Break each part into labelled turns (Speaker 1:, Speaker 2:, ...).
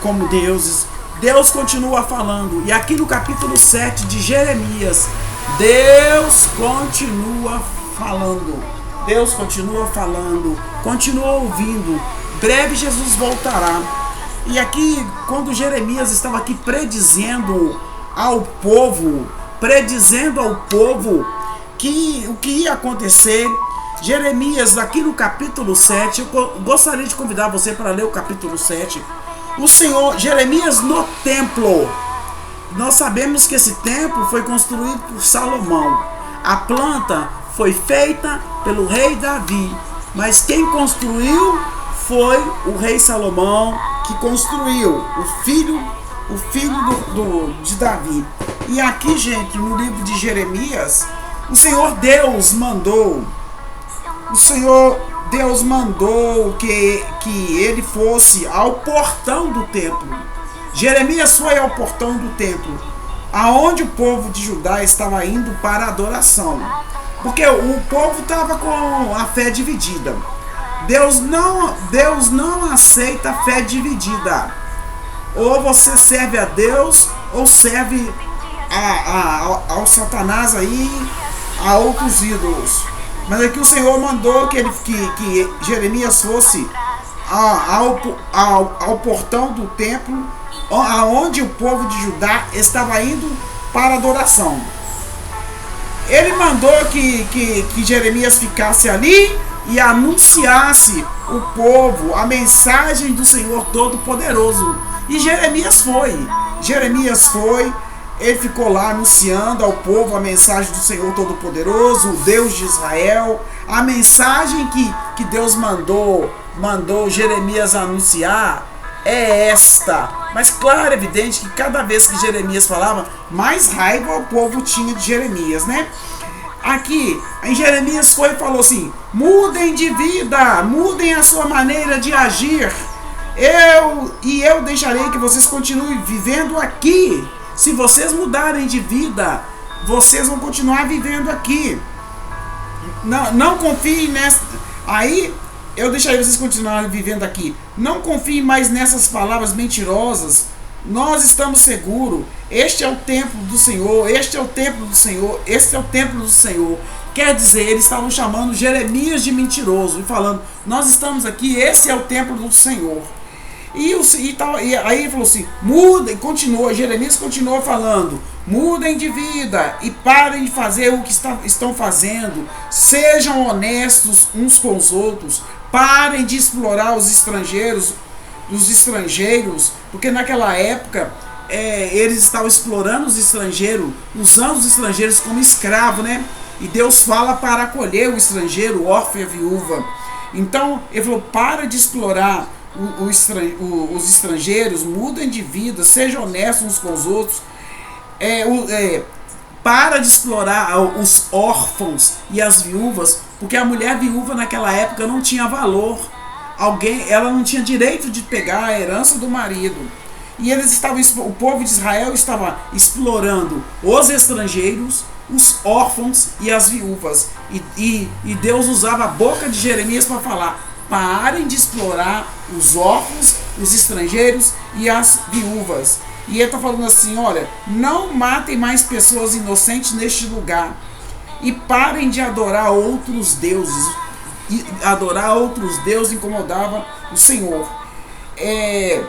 Speaker 1: como deuses. Deus continua falando. E aqui no capítulo 7 de Jeremias, Deus continua falando. Deus continua falando, continua ouvindo. Breve Jesus voltará. E aqui, quando Jeremias estava aqui predizendo ao povo que o que ia acontecer, Jeremias, aqui no capítulo 7, eu gostaria de convidar você para ler o capítulo 7. O Senhor, Jeremias no templo. Nós sabemos que esse templo foi construído por Salomão. A planta foi feita pelo rei Davi, mas quem construiu foi o rei Salomão, que construiu, o filho de Davi. E aqui, gente, no livro de Jeremias, o Senhor Deus mandou que ele fosse ao portão do templo. Jeremias foi ao portão do templo, aonde o povo de Judá estava indo para a adoração, porque o povo estava com a fé dividida. Deus não aceita a fé dividida. Ou você serve a Deus, ou serve ao Satanás aí, a outros ídolos. Mas aqui o Senhor mandou que Jeremias fosse ao portão do templo, aonde o povo de Judá estava indo para a adoração. Ele mandou que Jeremias ficasse ali e anunciasse o povo a mensagem do Senhor Todo-Poderoso. E Jeremias foi, ele ficou lá anunciando ao povo a mensagem do Senhor Todo-Poderoso, o Deus de Israel. A mensagem que Deus mandou Jeremias anunciar é esta. Mas claro, é evidente que cada vez que Jeremias falava, mais raiva o povo tinha de Jeremias, né? Aqui, em Jeremias foi e falou assim: mudem de vida, mudem a sua maneira de agir. Eu deixarei que vocês continuem vivendo aqui. Se vocês mudarem de vida, vocês vão continuar vivendo aqui. Não confiem nessa. Aí eu deixarei vocês continuarem vivendo aqui. Não confiem mais nessas palavras mentirosas. Nós estamos seguros. Este é o templo do Senhor. Este é o templo do Senhor. Este é o templo do Senhor. Quer dizer, eles estavam chamando Jeremias de mentiroso e falando: nós estamos aqui, esse é o templo do Senhor. E aí ele falou assim: mudem, Jeremias continuou falando: mudem de vida e parem de fazer o que estão fazendo. Sejam honestos uns com os outros. Parem de explorar os estrangeiros, porque naquela época eles estavam explorando os estrangeiros, usando os estrangeiros como escravo, né? E Deus fala para acolher o estrangeiro, o órfão e a viúva. Então ele falou: para de explorar os estrangeiros, mudem de vida, sejam honestos uns com os outros. Para de explorar os órfãos e as viúvas, porque a mulher viúva naquela época não tinha valor. Ela não tinha direito de pegar a herança do marido. E o povo de Israel estava explorando os estrangeiros, os órfãos e as viúvas. E Deus usava a boca de Jeremias para falar: parem de explorar os órfãos, os estrangeiros e as viúvas. E ele está falando assim: olha, não matem mais pessoas inocentes neste lugar. E parem de adorar outros deuses. E adorar outros deuses incomodava o Senhor. E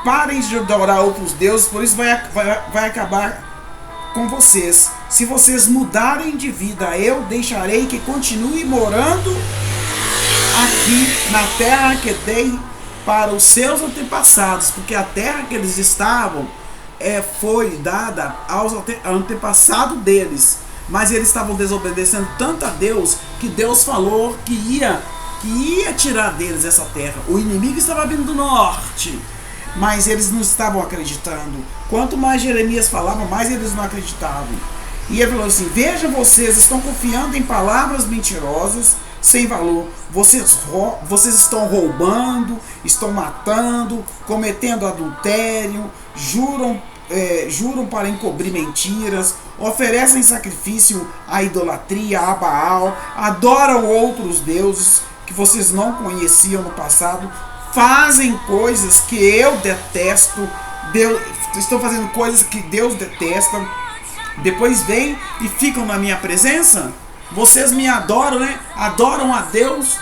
Speaker 1: parem de adorar outros deuses, por isso vai acabar com vocês. Se vocês mudarem de vida, eu deixarei que continue morando aqui na terra que dei para os seus antepassados, porque a terra que eles estavam foi dada aos antepassados deles, mas eles estavam desobedecendo tanto a Deus que Deus falou que ia tirar deles essa terra. O inimigo estava vindo do norte, mas eles não estavam acreditando. Quanto mais Jeremias falava, mais eles não acreditavam. E ele falou assim: veja, vocês estão confiando em palavras mentirosas sem valor. Vocês estão roubando, estão matando, cometendo adultério, juram para encobrir mentiras, oferecem sacrifício à idolatria, a Baal, adoram outros deuses que vocês não conheciam no passado, fazem coisas que eu detesto, estão fazendo coisas que Deus detesta, depois vêm e ficam na minha presença. Vocês me adoram, né? Adoram a Deus,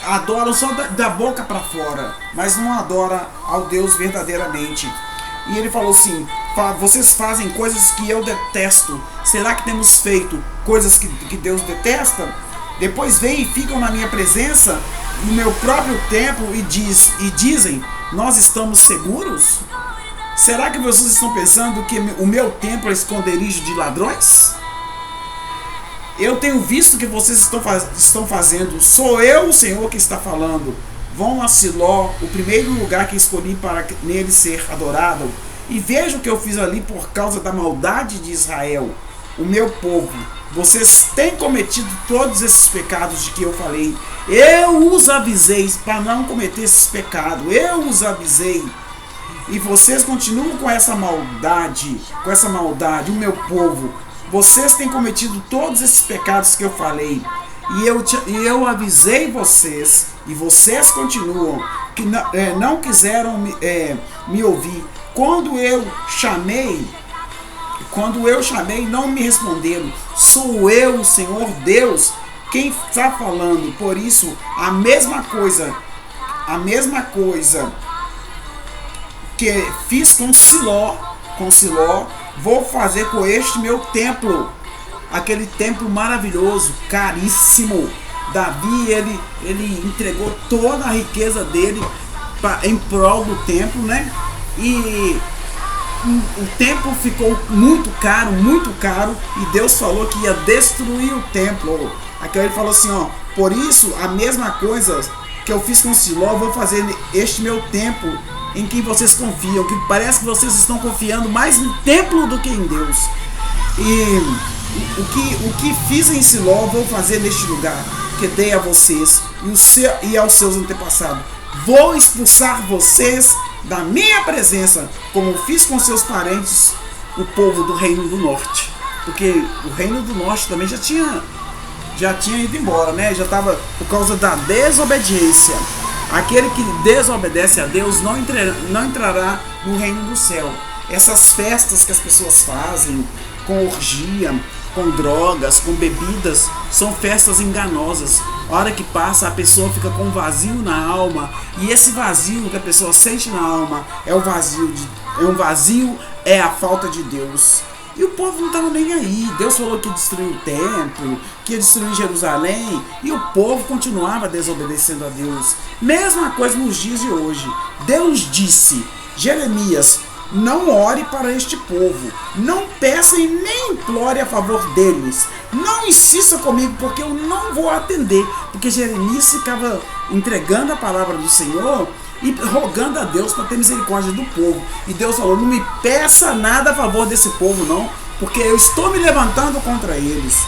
Speaker 1: adoram só da boca para fora, mas não adoram ao Deus verdadeiramente. E ele falou assim: vocês fazem coisas que eu detesto. Será que temos feito coisas que Deus detesta? Depois vêm e ficam na minha presença, no meu próprio templo, e dizem: nós estamos seguros? Será que vocês estão pensando que o meu templo é esconderijo de ladrões? Eu tenho visto que vocês estão fazendo. Sou eu, o Senhor, que está falando. Vão a Siló, o primeiro lugar que escolhi para nele ser adorado, e veja o que eu fiz ali por causa da maldade de Israel, o meu povo. Vocês têm cometido todos esses pecados de que eu falei. Eu os avisei para não cometer esses pecados. Eu os avisei. E vocês continuam com essa maldade, o meu povo. Vocês têm cometido todos esses pecados que eu falei. E eu avisei vocês, e vocês continuam, que não quiseram me ouvir. Quando eu chamei, não me responderam. Sou eu, o Senhor Deus, quem está falando. Por isso, a mesma coisa que fiz com Siló, vou fazer com este meu templo. Aquele templo maravilhoso, caríssimo. Davi, ele entregou toda a riqueza dele em prol do templo, né? E o templo ficou muito caro, e Deus falou que ia destruir o templo. Aqui ele falou assim, ó: por isso, a mesma coisa que eu fiz com Siló, vou fazer este meu templo, em quem vocês confiam, que parece que vocês estão confiando mais no templo do que em Deus. E o que fiz em Siló, vou fazer neste lugar que dei a vocês e aos seus antepassados. Vou expulsar vocês da minha presença, como fiz com seus parentes, o povo do Reino do Norte. Porque o Reino do Norte também já tinha ido embora, né? Já estava por causa da desobediência. Aquele que desobedece a Deus não entrará no reino do céu. Essas festas que as pessoas fazem com orgia, com drogas, com bebidas, são festas enganosas. A hora que passa, a pessoa fica com um vazio na alma, e esse vazio que a pessoa sente na alma é a falta de Deus. E o povo não estava nem aí. Deus falou que destruiu o templo, que ia destruir Jerusalém, e o povo continuava desobedecendo a Deus. Mesma coisa nos dias de hoje. Deus disse: Jeremias, não ore para este povo, não peça e nem implore a favor deles, não insista comigo, porque eu não vou atender. Porque Jeremias ficava entregando a palavra do Senhor e rogando a Deus para ter misericórdia do povo. E Deus falou: não me peça nada a favor desse povo não, porque eu estou me levantando contra eles.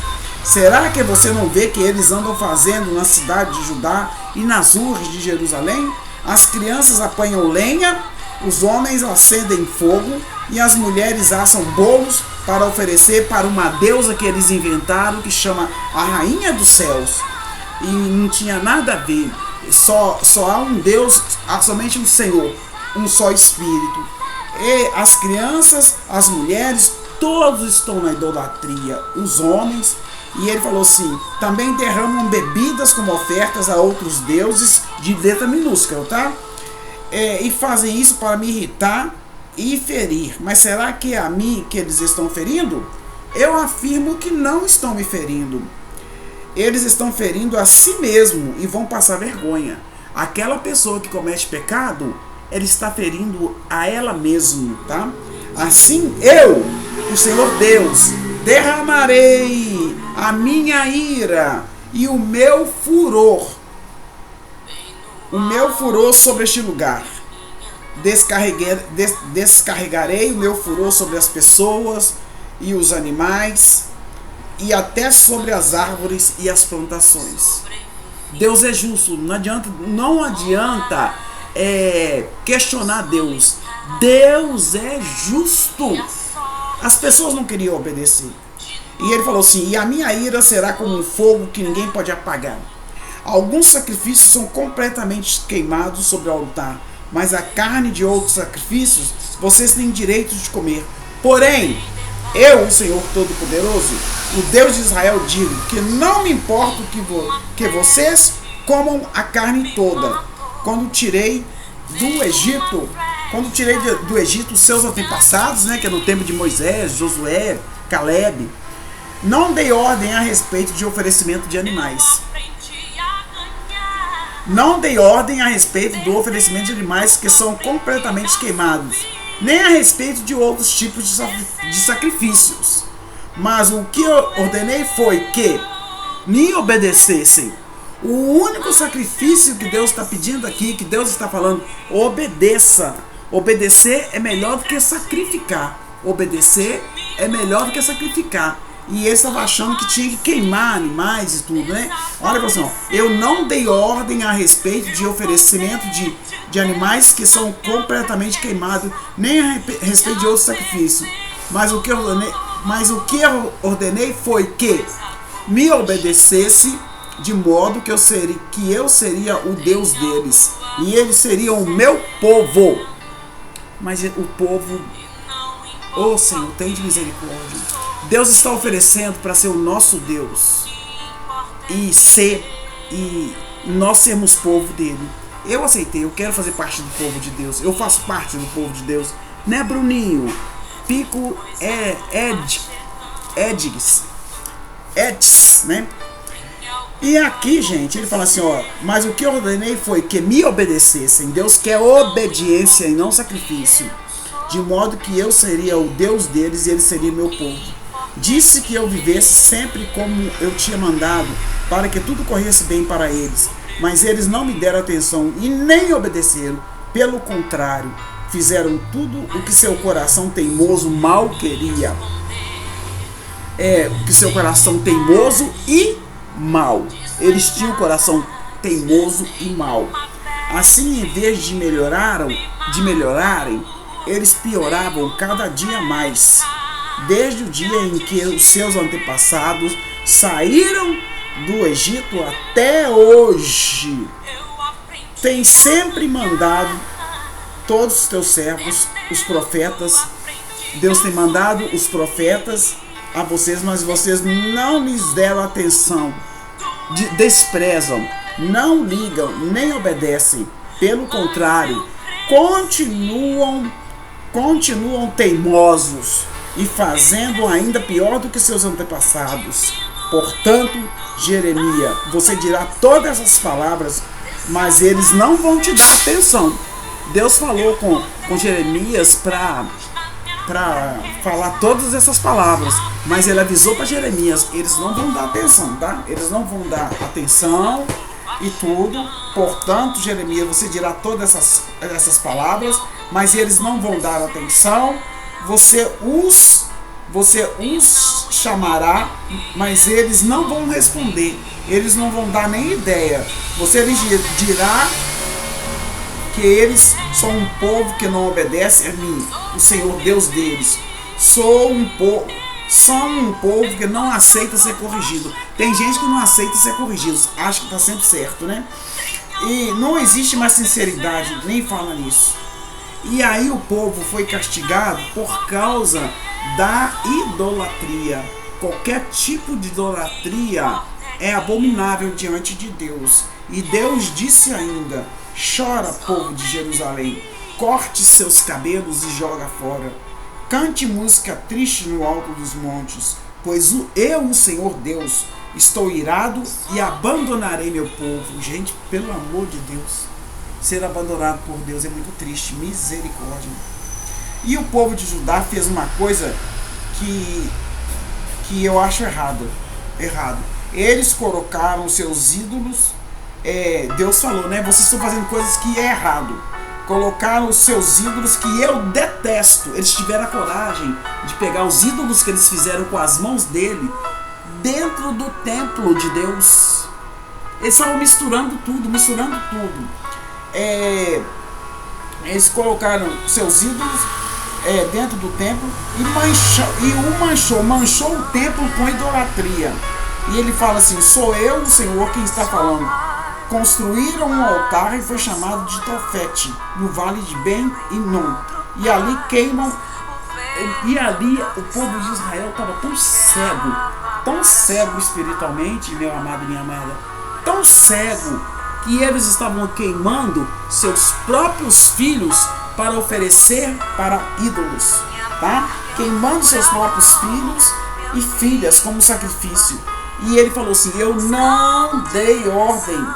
Speaker 1: Será que você não vê que eles andam fazendo na cidade de Judá e nas ruas de Jerusalém? As crianças apanham lenha, os homens acendem fogo, e as mulheres assam bolos para oferecer para uma deusa que eles inventaram, que chama a Rainha dos Céus. E não tinha nada a ver. Só há um Deus, há somente um Senhor, um só Espírito. E as crianças, as mulheres, todos estão na idolatria, os homens. E ele falou assim: também derramam bebidas como ofertas a outros deuses, de letra minúscula, tá? E fazem isso para me irritar e ferir. Mas será que é a mim que eles estão ferindo? Eu afirmo que não estão me ferindo. Eles estão ferindo a si mesmo e vão passar vergonha. Aquela pessoa que comete pecado, ela está ferindo a ela mesma, tá? Assim eu, o Senhor Deus, derramarei a minha ira e o meu furor sobre este lugar. Descarregarei o meu furor sobre as pessoas e os animais, e até sobre as árvores e as plantações. Deus é justo, não adianta questionar Deus. Deus é justo. As pessoas não queriam obedecer. E ele falou assim: e a minha ira será como um fogo que ninguém pode apagar. Alguns sacrifícios são completamente queimados sobre o altar, mas a carne de outros sacrifícios vocês têm direito de comer. Porém, eu, o Senhor Todo-Poderoso, o Deus de Israel, digo que não me importa que vocês comam a carne toda. Quando tirei do Egito os seus antepassados, né, que é no tempo de Moisés, Josué, Caleb, não dei ordem a respeito de oferecimento de animais. Não dei ordem a respeito do oferecimento de animais que são completamente queimados, nem a respeito de outros tipos de sacrifícios. Mas o que eu ordenei foi que me obedecessem. O único sacrifício que Deus está pedindo aqui, que Deus está falando, obedeça. Obedecer é melhor do que sacrificar. Obedecer é melhor do que sacrificar. E ele estava achando que tinha que queimar animais e tudo, né? Olha, pessoal, eu não dei ordem a respeito de oferecimento de animais que são completamente queimados, nem a respeito de outros sacrifícios. Mas o que eu ordenei foi que me obedecesse, de modo que eu seria o Deus deles e eles seriam o meu povo. Mas o povo, oh Senhor, tem de misericórdia. Deus está oferecendo para ser o nosso Deus e nós sermos povo dele. Eu aceitei, eu quero fazer parte do povo de Deus. Eu faço parte do povo de Deus, né, Bruninho? Pico Edis, né? E aqui, gente, ele fala assim, ó, mas o que eu ordenei foi que me obedecessem. Deus quer obediência e não sacrifício, de modo que eu seria o Deus deles e eles seriam meu povo. Disse que eu vivesse sempre como eu tinha mandado, para que tudo corresse bem para eles. Mas eles não me deram atenção e nem obedeceram. Pelo contrário, fizeram tudo o que seu coração teimoso mal queria. O que seu coração teimoso e mal. Eles tinham o coração teimoso e mal. Assim, em vez de melhorarem, eles pioravam cada dia mais. Desde o dia em que os seus antepassados saíram do Egito até hoje, tem sempre mandado todos os teus servos, os profetas. Deus tem mandado os profetas a vocês, mas vocês não lhes deram atenção, desprezam, não ligam, nem obedecem. Pelo contrário, continuam teimosos e fazendo ainda pior do que seus antepassados. Portanto, Jeremias, você dirá todas essas palavras, mas eles não vão te dar atenção. Deus falou com Jeremias para falar todas essas palavras, mas ele avisou para Jeremias, eles não vão dar atenção, tá? Eles não vão dar atenção e tudo. Portanto, Jeremias, você dirá todas essas palavras, mas eles não vão dar atenção. Você os chamará, mas eles não vão responder. Eles não vão dar nem ideia. Você lhes dirá que eles são um povo que não obedece a mim, o Senhor Deus deles. São um povo que não aceita ser corrigido. Tem gente que não aceita ser corrigido, acha que está sempre certo, né? E não existe mais sinceridade, nem fala nisso. E aí o povo foi castigado por causa da idolatria. Qualquer tipo de idolatria é abominável diante de Deus. E Deus disse ainda: chora, povo de Jerusalém, corte seus cabelos e joga fora. Cante música triste no alto dos montes, pois eu, o Senhor Deus, estou irado e abandonarei meu povo. Gente, pelo amor de Deus, ser abandonado por Deus é muito triste, misericórdia. E o povo de Judá fez uma coisa que eu acho errado. Eles colocaram seus ídolos. Deus falou, né? Vocês estão fazendo coisas que é errado. Colocaram os seus ídolos que eu detesto. Eles tiveram a coragem de pegar os ídolos que eles fizeram com as mãos dele dentro do templo de Deus. Eles estavam misturando tudo. Eles colocaram seus ídolos dentro do templo e manchou o templo com idolatria. E ele fala assim: sou eu, o Senhor, quem está falando. construíram um altar e foi chamado de Tofete, no vale de Ben-Hinom. E ali queimam. E ali o povo de Israel estava tão cego espiritualmente, meu amado e minha amada, tão cego, que eles estavam queimando seus próprios filhos para oferecer para ídolos, tá? Queimando seus próprios filhos e filhas como sacrifício. E ele falou assim: eu não dei ordem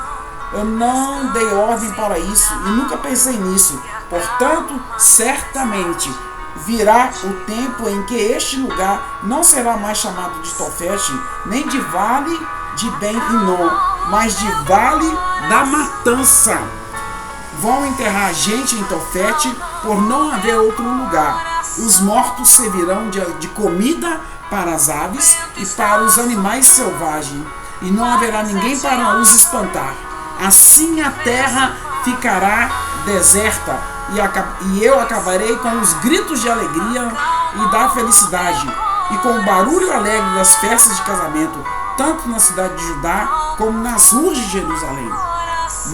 Speaker 1: para isso e nunca pensei nisso. Portanto, certamente virá o tempo em que este lugar não será mais chamado de Tofete, nem de vale de Ben-Hinom, mas de vale da matança. Vão enterrar gente em Tofete por não haver outro lugar. Os mortos servirão de comida para as aves e para os animais selvagens, e não haverá ninguém para os espantar. Assim a terra ficará deserta, e eu acabarei com os gritos de alegria e da felicidade, e com o barulho alegre das festas de casamento, tanto na cidade de Judá como nas ruas de Jerusalém.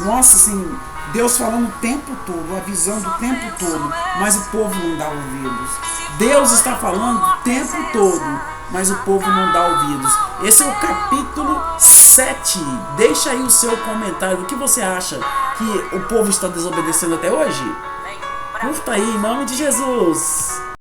Speaker 1: Nossa, assim, Deus falando o tempo todo, avisando o tempo todo, mas o povo não dá ouvidos. Deus está falando o tempo todo, mas o povo não dá ouvidos. Esse é o capítulo 7. Deixa aí o seu comentário. O que você acha? Que o povo está desobedecendo até hoje? Curta aí, em nome de Jesus.